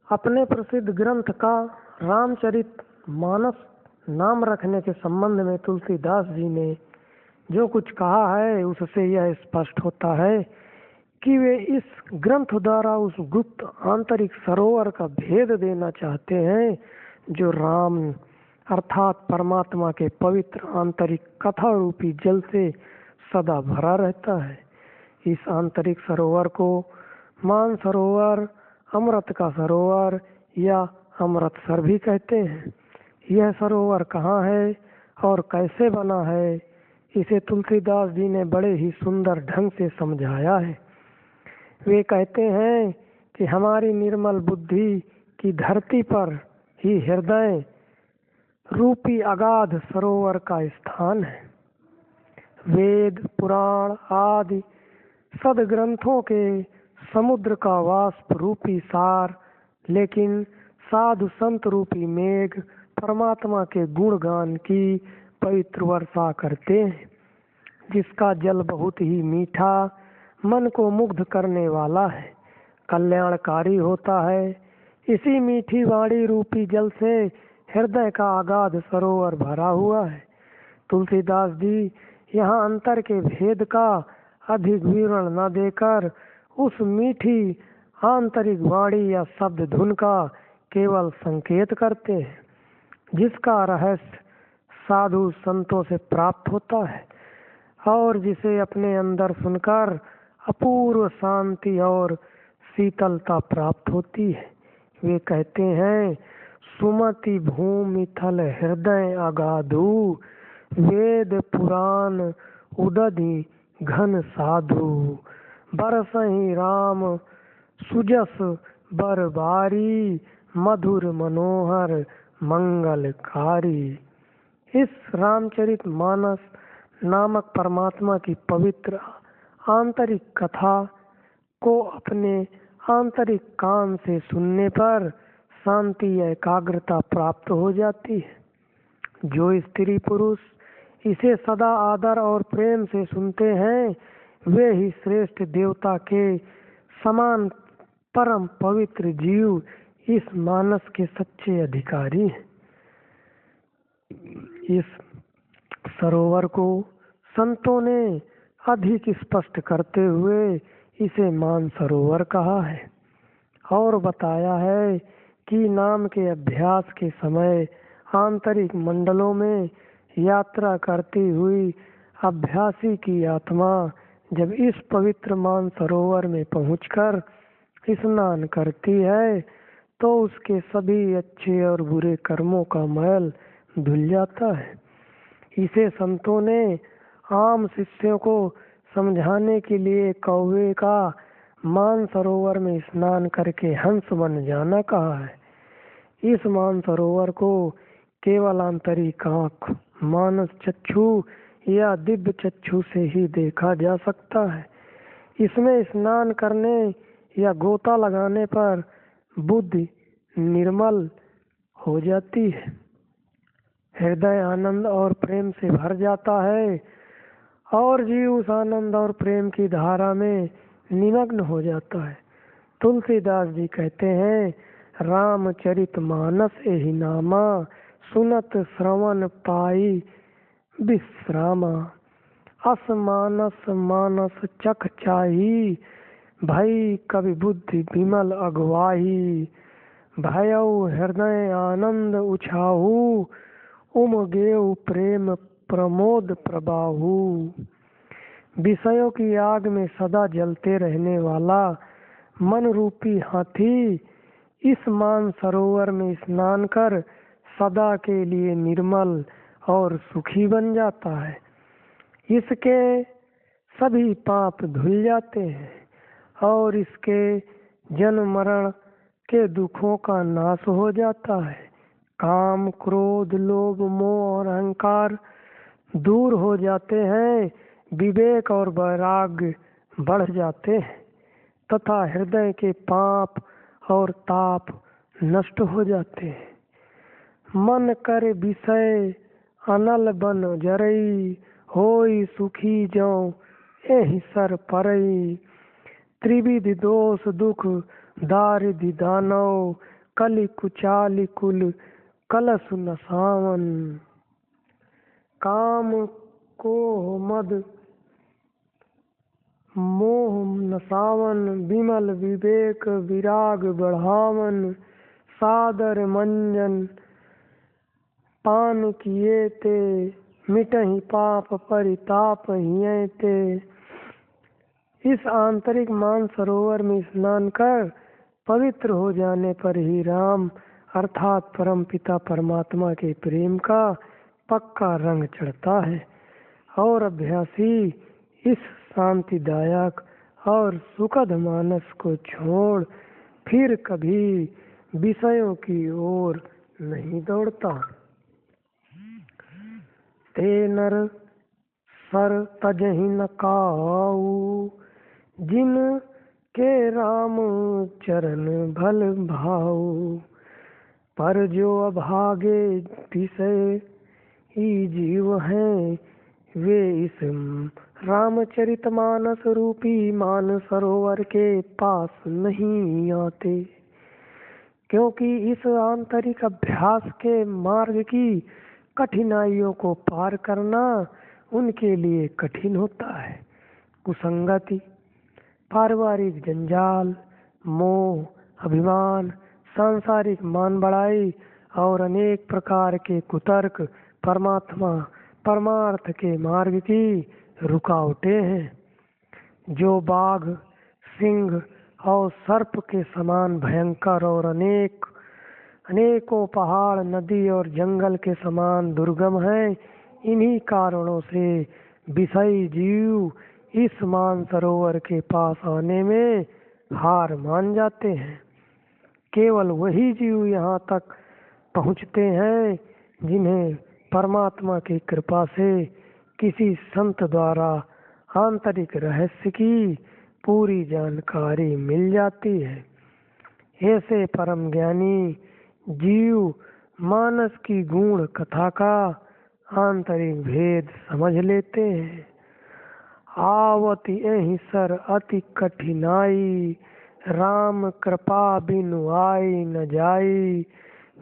अपने प्रसिद्ध ग्रंथ का रामचरित मानस नाम रखने के संबंध में तुलसीदास जी ने जो कुछ कहा है उससे यह स्पष्ट होता है कि वे इस ग्रंथ द्वारा उस गुप्त आंतरिक सरोवर का भेद देना चाहते हैं जो राम अर्थात परमात्मा के पवित्र आंतरिक कथा रूपी जल से सदा भरा रहता है। इस आंतरिक सरोवर को मान सरोवर, अमृत का सरोवर या अमृतसर भी कहते हैं। यह सरोवर कहाँ है और कैसे बना है, इसे तुलसीदास जी ने बड़े ही सुंदर ढंग से समझाया है। वे कहते हैं कि हमारी निर्मल बुद्धि की धरती पर ही हृदय रूपी अगाध सरोवर का स्थान है। वेद पुराण आदि सदग्रंथों के समुद्र का वाष्प रूपी सार, लेकिन साधु संत रूपी मेघ परमात्मा के गुणगान की पवित्र वर्षा करते हैं, जिसका जल बहुत ही मीठा, मन को मुग्ध करने वाला है, कल्याणकारी होता है। इसी मीठी वाणी रूपी जल से हृदय का अगाध सरोवर भरा हुआ है। तुलसीदास जी यहाँ अंतर के भेद का अधिक विवरण न देकर उस मीठी आंतरिक वाणी या शब्द धुन का केवल संकेत करते हैं, जिसका रहस्य साधु संतों से प्राप्त होता है और जिसे अपने अंदर सुनकर अपूर्व शांति और शीतलता प्राप्त होती है। वे कहते हैं, सुमति भूमि थल हृदय अगाधु, वेद पुराण उदधि घन साधु, बरसहि राम सुजस बरबारी, मधुर मनोहर मंगलकारी। इस रामचरित मानस नामक परमात्मा की पवित्र आंतरिक कथा को अपने आंतरिक कान से सुनने पर शांति एकाग्रता प्राप्त हो जाती है। जो स्त्री पुरुष इसे सदा आदर और प्रेम से सुनते हैं वे ही श्रेष्ठ देवता के समान परम पवित्र जीव इस मानस के सच्चे अधिकारी हैं। इस सरोवर को संतों ने अधिक स्पष्ट करते हुए इसे मान सरोवर कहा है और बताया है कि नाम के अभ्यास के समय आंतरिक मंडलों में यात्रा करती हुई अभ्यासी की आत्मा जब इस पवित्र मान सरोवर में पहुंचकर स्नान करती है तो उसके सभी अच्छे और बुरे कर्मों का मैल धुल जाता है। इसे संतों ने आम शिष्यों को समझाने के लिए कौवे का मान सरोवर में स्नान करके हंस बन जाना कहा है। इस मान सरोवर को केवल आंतरिक आँख, मानस चक्षु या दिव्य चक्षु से ही देखा जा सकता है। इसमें स्नान करने या गोता लगाने पर बुद्धि निर्मल हो जाती है, हृदय आनंद और प्रेम से भर जाता है और जीव उस आनंद और प्रेम की धारा में निमग्न हो जाता है। तुलसीदास जी कहते हैं, रामचरित मानस एहि नामा, सुनत श्रवण पाई विश्रामा, अस मानस मानस चख चाही, भई कवि बुद्धि विमल अगवाही, भयउ हृदय आनंद उछाहू, उमगेउ प्रेम प्रमोद प्रबाहू। विषयों की आग में सदा जलते रहने वाला मन रूपी हाथी इस मान सरोवर में स्नान कर सदा के लिए निर्मल और सुखी बन जाता है। इसके सभी पाप धुल जाते हैं और इसके जन्म मरण के दुखों का नाश हो जाता है। काम क्रोध लोभ मोह और अहंकार दूर हो जाते हैं, विवेक और वैराग्य बढ़ जाते हैं तथा हृदय के पाप और ताप नष्ट हो जाते हैं। मन कर विषय अनल बन जरई, होई सुखी जौ एहि सर परई, त्रिविध दोष दुख दारिद्र दानव, कलि कुचालि कुल कलश नसावन। काम कोह मद मोह नसावन, विमल विवेक विराग बढ़ावन। सादर मंजन पान किए ते, मिटहि पाप परिताप हियं ते। इस आंतरिक मानसरोवर में स्नान कर पवित्र हो जाने पर ही राम अर्थात परम पिता परमात्मा के प्रेम का पक्का रंग चढ़ता है और अभ्यासी इस शांतिदायक और सुखद मानस को छोड़ फिर कभी विषयों की ओर नहीं दौड़ता। ते नर सर तजहि न काऊ, जिन के राम चरण भल भाऊ। पर जो अभागे विषय ही जीव हैं, वे इस रामचरितमानस रूपी मान सरोवर के पास नहीं आते, क्योंकि इस आंतरिक अभ्यास के मार्ग की कठिनाइयों को पार करना उनके लिए कठिन होता है। कुसंगति, पारिवारिक जंजाल, मोह, अभिमान, सांसारिक मान बढ़ाई और अनेक प्रकार के कुतर्क परमार्थ के मार्ग की रुकावटें हैं। जो बाघ, सिंह और सर्प के समान भयंकर और अनेकों पहाड़, नदी और जंगल के समान दुर्गम हैं, इन्हीं कारणों से विषयी जीव इस मानसरोवर के पास आने में हार मान जाते हैं। केवल वही जीव यहाँ तक पहुँचते हैं जिन्हें परमात्मा की कृपा से किसी संत द्वारा आंतरिक रहस्य की पूरी जानकारी मिल जाती है। ऐसे परम ज्ञानी जीव मानस की गूढ़ कथा का आंतरिक भेद समझ लेते हैं। आवत यही सर अति कठिनाई, राम कृपा बिनु आई न जाई।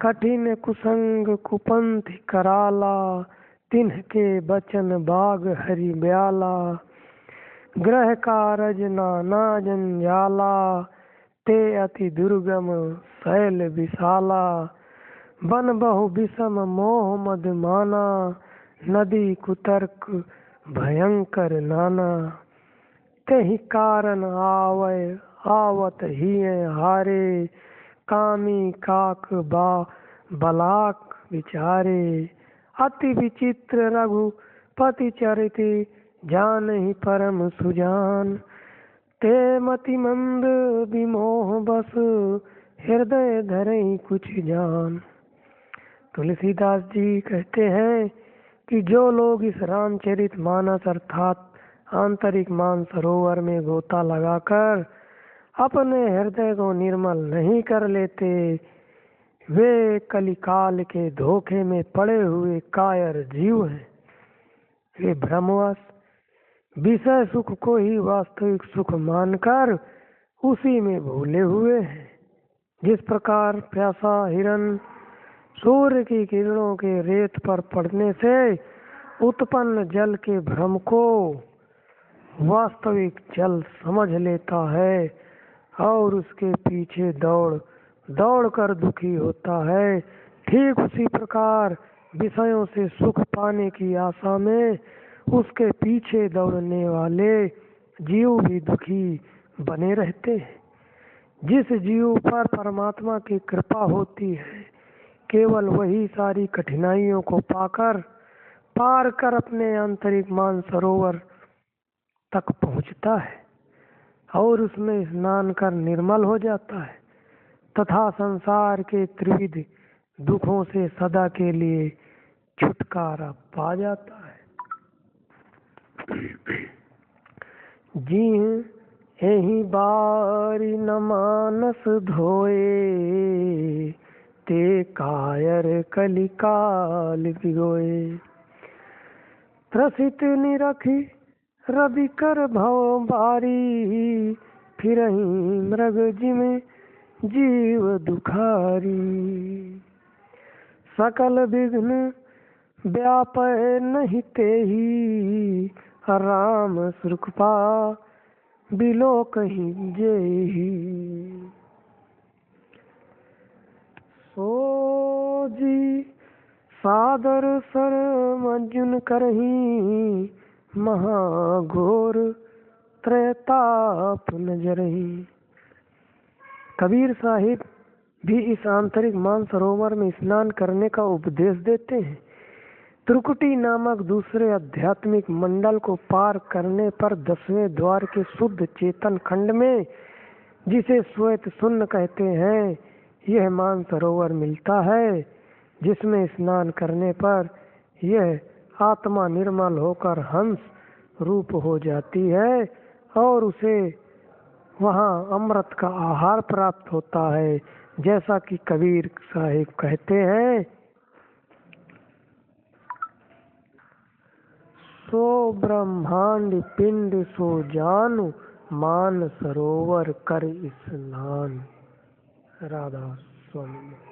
कठिन कुसंग कुपंथ कराला, तिन्ह के बचन बाग हरि ब्याला। ग्रह कारज नाना जंजाला, ते अति दुर्गम शैल विशाला। बन बहु विषम मोह मद माना, नदी कुतर्क भयंकर नाना। तेहि कारण आवत ही हारे, कामी काक बलाक विचारे। अति विचित्र रघुपति चरिति, जान ही परम सुजान। ते मति मंद विमोह बस, हृदय धरे कुछ जान। तुलसीदास जी कहते हैं कि जो लोग इस रामचरित मानस अर्थात आंतरिक मानसरोवर में गोता लगाकर अपने हृदय को निर्मल नहीं कर लेते, वे कलिकाल के धोखे में पड़े हुए कायर जीव हैं। वे भ्रमवश विषय सुख को ही वास्तविक सुख मानकर उसी में भूले हुए हैं। जिस प्रकार प्यासा हिरन सूर्य की किरणों के रेत पर पड़ने से उत्पन्न जल के भ्रम को वास्तविक जल समझ लेता है और उसके पीछे दौड़ कर दुखी होता है, ठीक उसी प्रकार विषयों से सुख पाने की आशा में उसके पीछे दौड़ने वाले जीव भी दुखी बने रहते हैं। जिस जीव पर परमात्मा की कृपा होती है, केवल वही सारी कठिनाइयों को पार कर अपने आंतरिक मानसरोवर तक पहुंचता है और उसमें स्नान कर निर्मल हो जाता है तथा संसार के त्रिविध दुखों से सदा के लिए छुटकारा पा जाता है। जी एहि बारी न मानस धोए, ते कायर कलिकाल बिगोए। त्रसित निरखी रवि कर भव बारी, फिरहि मृग जिमे जीव दुखारी। सकल विघ्न व्यापय नहीं तेहि, राम सुरकृपा बिलो कहीं जेहि। सो जी सादर सरमजुन करही, महाघोर त्रैताप नजरही। कबीर साहिब भी इस आंतरिक मानसरोवर में स्नान करने का उपदेश देते हैं। त्रिकुटी नामक दूसरे आध्यात्मिक मंडल को पार करने पर 10वें द्वार के शुद्ध चेतन खंड में, जिसे श्वेत शून्य कहते हैं, यह मानसरोवर मिलता है, जिसमें स्नान करने पर यह आत्मा निर्मल होकर हंस रूप हो जाती है और उसे वहाँ अमृत का आहार प्राप्त होता है, जैसा कि कबीर साहिब कहते हैं। सो ब्रह्मांड पिंड सो जानु, मान सरोवर कर स्नान। राधा स्वामी।